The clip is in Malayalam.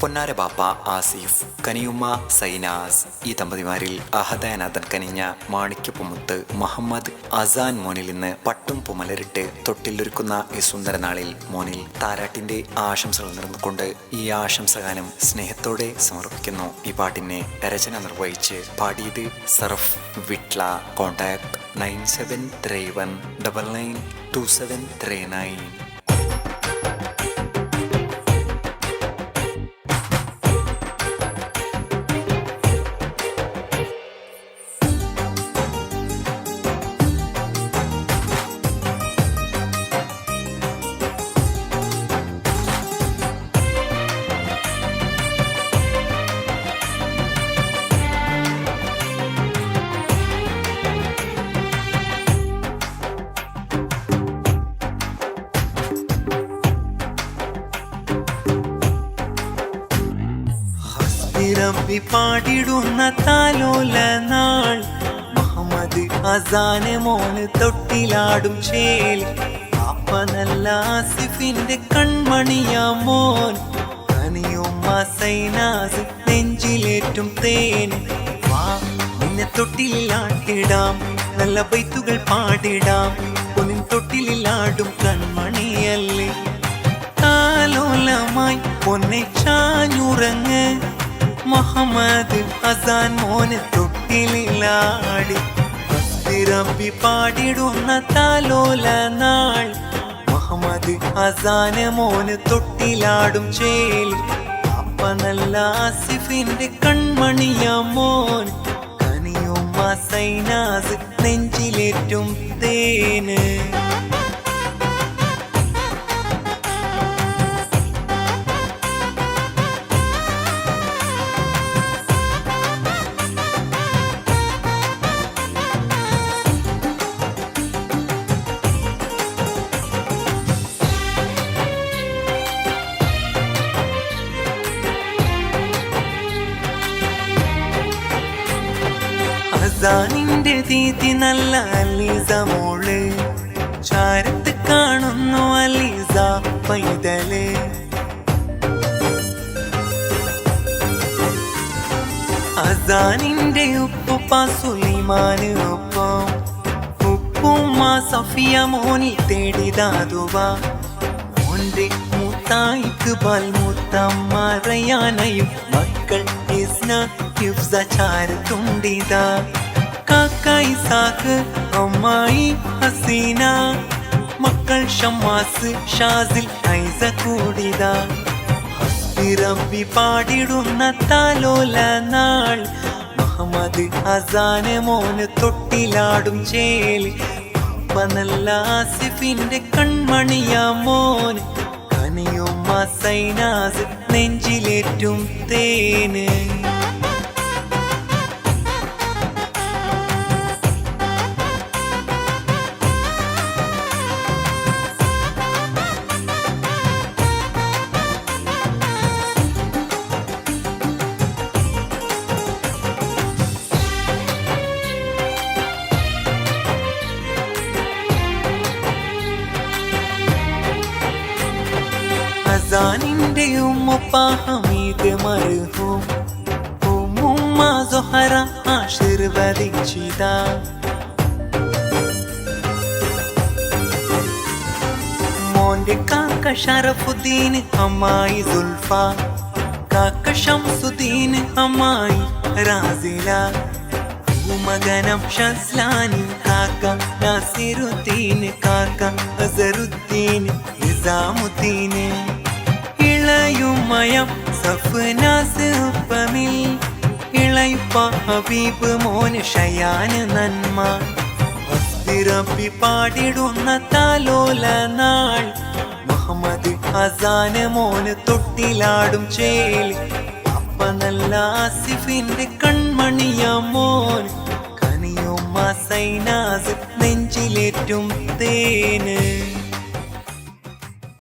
പൊന്നാര ബാപ്പ ആസിഫ്, കനിയുമ്മ സൈനാസ്. ഈ ദമ്പതിമാരിൽ അഹദാനാഥൻ കനിഞ്ഞ മാണിക്യപ്പുമുത്ത് മുഹമ്മദ് അസാൻ മോനിൽ നിന്ന് പട്ടും പുമലരിട്ട് തൊട്ടിലൊരുക്കുന്ന ഈ സുന്ദര നാളിൽ മോനിൽ താരാട്ടിന്റെ ആശംസകൾ നേർന്നുകൊണ്ട് ഈ ആശംസഗാനം സ്നേഹത്തോടെ സമർപ്പിക്കുന്നു. ഈ പാട്ടിനെ രചന നിർവഹിച്ച് പാടിയത് സർഫ് വിട്ല. കോൺടാക്ട് 9731992739. റബ്ബി പാടിടുന്ന താലോല നാൾ മുഹമ്മദ് അസാൻ മോന് തൊട്ടിലാടും ചേലി. പാപ്പ നല്ല ആസിഫിന്റെ കൺമണിയാ മോൻ. കനിയുമ്മ സൈനാസ് നെഞ്ചിലേറ്റും തേന്. വാ നിന്നെ തൊട്ടിലാട്ടിടാം, നല്ല ബൈത്തുകൾ പാടിടാം. പൊന്നിൻ തൊട്ടിലാടും കൺമണിയല്ലേ. താലോലമായി പൊന്നെ ചാഞ്ഞുറങ്ങ്, മുഹമ്മദ് അസാൻ മോന് തൊട്ടിലാടി. റബ്ബി പാടിടുന്ന താലോല നാൾ മുഹമ്മദ് അസാൻ മോന് തൊട്ടിലാടും ചേലി. അപ്പ നല്ല ആസിഫിന്റെ കൺമണിയാ മോൻ. കനിയുമ്മ സൈനാസ് നെഞ്ചിലേറ്റും തേന്. അസാനിന്റെ ദീതി നല്ല അലീസ മോള്. ചാരത്ത് കാണുന്നു അലീസ പൈതല്. അസാനിന്റെ ഉപ്പുപ്പ സുലൈമാന് ഒപ്പം. ഉപ്പുമ്മ സഫിയ മോനിൽ തേടിതാതുവ. മോന്റെ മൂത്തായിക്ക് ബൽ മുത്തമ്മ റയാനയും മക്കൾ ഇസ്ന ഹിഫ്സ ചാരത്തുണ്ടിതാ. കാക്കായി സാഖ് അമ്മായി ഹസീന, മക്കൾ ഷമ്മാസ് ഷാസിൽ ഐസ കൂടിതാ. റബ്ബി പാടിടുന്ന താലോല നാൾ മുഹമ്മദ് അസാൻ മോന് തൊട്ടിലാടും ചേലി. അപ്പ നല്ല ആസിഫിന്റെ കൺമണിയാ മോൻ. കനിയുമ്മ സൈനാസ് നെഞ്ചിലേറ്റും തേന്. അസാനിന്റെ ഉമ്മുപ്പ ഹമീദ് മർഹൂം. ഉമ്മുമ്മ സുഹറ ആശീർവദിച്ചിതാ. മോന്റെ കാക്ക ഷറഫുദ്ദീൻ അമ്മായി സുൽഫ. കാക്ക ഷംസുദ്ദീൻ അമ്മായി റാസില. മകനം ഷസ്ലാനി കാക്ക നാസിറുദ്ദീൻ. കാക്ക അസറുദ്ദീൻ നിസാമുദ്ദീൻ. ഇളയുമയം സഫ്നാസ് ഉപ്പമിൽ. ഇളയുപ്പ ഹബീബ് മോന് ഷയാന് നന്മ. റബ്ബി പാടിടുന്ന താലോല നാൾ മുഹമ്മദ് അസാൻ മോന് തൊട്ടിലാടും ചേലി. അപ്പ നല്ല ആസിഫിന്റെ കൺമണിയാ മോൻ. കനിയുമ്മ സൈനാസ് നെഞ്ചിലേറ്റും തേന്.